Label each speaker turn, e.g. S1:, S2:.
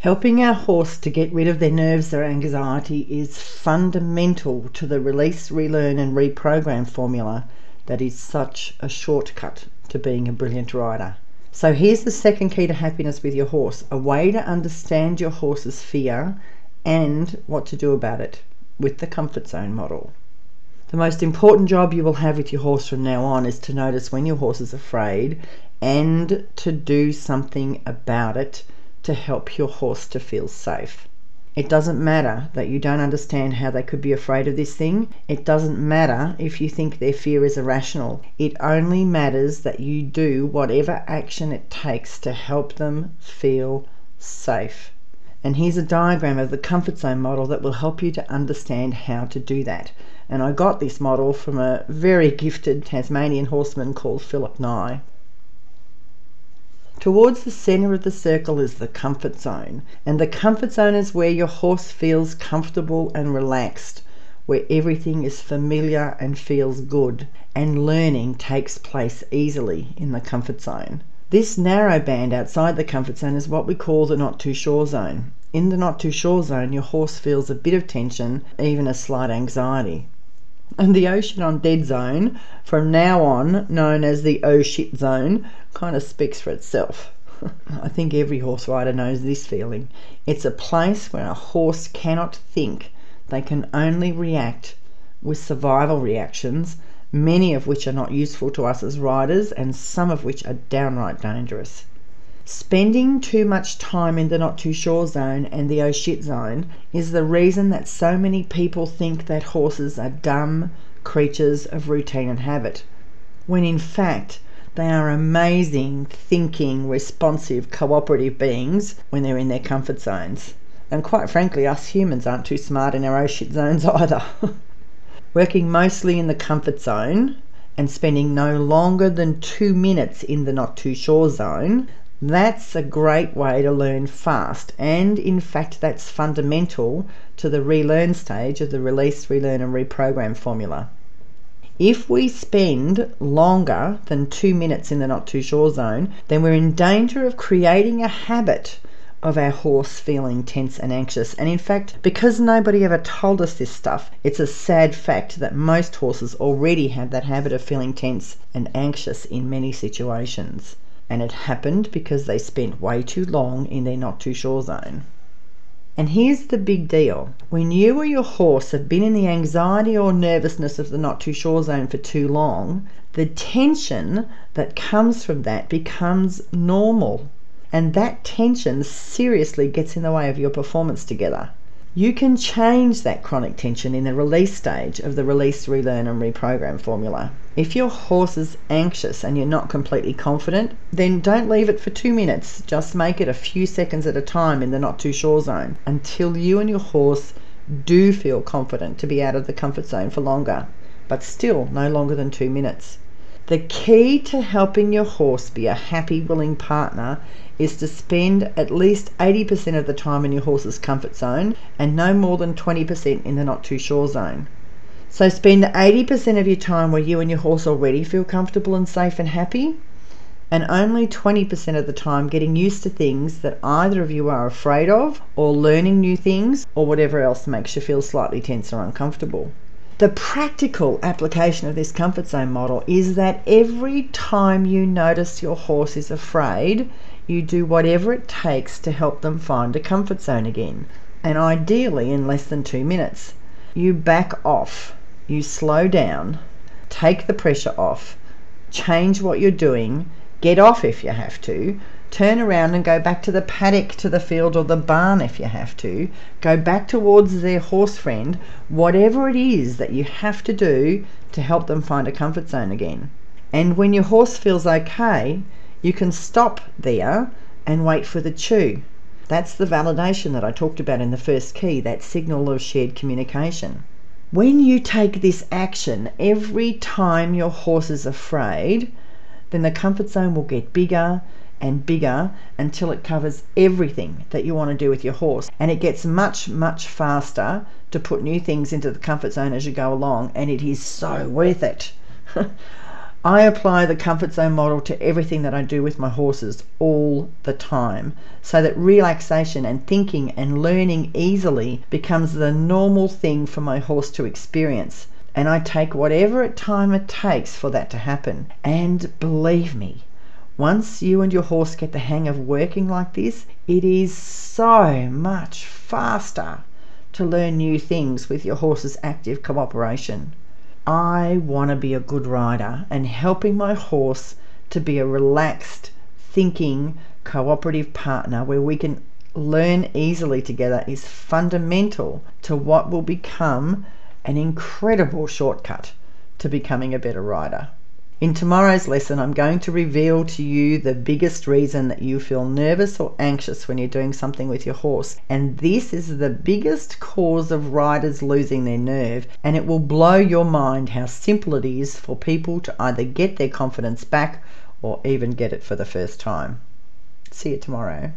S1: Helping our horse to get rid of their nerves or anxiety is fundamental to the release, relearn and reprogram formula that is such a shortcut to being a brilliant rider. So here's the second key to happiness with your horse, a way to understand your horse's fear and what to do about it with the comfort zone model. The most important job you will have with your horse from now on is to notice when your horse is afraid and to do something about it to help your horse to feel safe. It doesn't matter that you don't understand how they could be afraid of this thing. It doesn't matter if you think their fear is irrational. It only matters that you do whatever action it takes to help them feel safe. And here's a diagram of the comfort zone model that will help you to understand how to do that. And I got this model from a very gifted Tasmanian horseman called Philip Nye. Towards the center of the circle is the comfort zone, and the comfort zone is where your horse feels comfortable and relaxed, where everything is familiar and feels good, and learning takes place easily in the comfort zone. This narrow band outside the comfort zone is what we call the not too sure zone. In the not too sure zone, your horse feels a bit of tension, even a slight anxiety. And the ocean on dead zone, from now on known as the oh shit zone, kind of speaks for itself. I think every horse rider knows this feeling. It's a place where a horse cannot think. They can only react with survival reactions, many of which are not useful to us as riders and some of which are downright dangerous. Spending too much time in the not too sure zone and the oh shit zone is the reason that so many people think that horses are dumb creatures of routine and habit, when in fact they are amazing, thinking, responsive, cooperative beings when they're in their comfort zones. And quite frankly, us humans aren't too smart in our oh shit zones either. Working mostly in the comfort zone and spending no longer than 2 minutes in the not too sure zone, that's a great way to learn fast, and in fact that's fundamental to the relearn stage of the release, relearn and reprogram formula. If we spend longer than 2 minutes in the not too sure zone, then we're in danger of creating a habit of our horse feeling tense and anxious. And in fact, because nobody ever told us this stuff, it's a sad fact that most horses already have that habit of feeling tense and anxious in many situations. And it happened because they spent way too long in their not too sure zone. And here's the big deal. When you or your horse have been in the anxiety or nervousness of the not too sure zone for too long, the tension that comes from that becomes normal. And that tension seriously gets in the way of your performance together. You can change that chronic tension in the release stage of the release, relearn and reprogram formula. If your horse is anxious and you're not completely confident, then don't leave it for 2 minutes. Just make it a few seconds at a time in the not too sure zone until you and your horse do feel confident to be out of the comfort zone for longer, but still no longer than 2 minutes. The key to helping your horse be a happy, willing partner is to spend at least 80% of the time in your horse's comfort zone and no more than 20% in the not too sure zone. So spend 80% of your time where you and your horse already feel comfortable and safe and happy, and only 20% of the time getting used to things that either of you are afraid of, or learning new things, or whatever else makes you feel slightly tense or uncomfortable. The practical application of this comfort zone model is that every time you notice your horse is afraid, you do whatever it takes to help them find a comfort zone again, and ideally in less than 2 minutes. You back off, you slow down, take the pressure off, change what you're doing, get off if you have to, turn around and go back to the paddock, to the field or the barn if you have to, go back towards their horse friend, whatever it is that you have to do to help them find a comfort zone again. And when your horse feels okay, you can stop there and wait for the chew. That's the validation that I talked about in the first key, that signal of shared communication. When you take this action every time your horse is afraid, then the comfort zone will get bigger and bigger until it covers everything that you want to do with your horse, and it gets much, much faster to put new things into the comfort zone as you go along, and it is so worth it. I apply the comfort zone model to everything that I do with my horses all the time, so that relaxation and thinking and learning easily becomes the normal thing for my horse to experience. And I take whatever time it takes for that to happen. And believe me, once you and your horse get the hang of working like this, it is so much faster to learn new things with your horse's active cooperation. I want to be a good rider, and helping my horse to be a relaxed, thinking, cooperative partner where we can learn easily together is fundamental to what will become an incredible shortcut to becoming a better rider. In tomorrow's lesson, I'm going to reveal to you the biggest reason that you feel nervous or anxious when you're doing something with your horse. And this is the biggest cause of riders losing their nerve. And it will blow your mind how simple it is for people to either get their confidence back or even get it for the first time. See you tomorrow.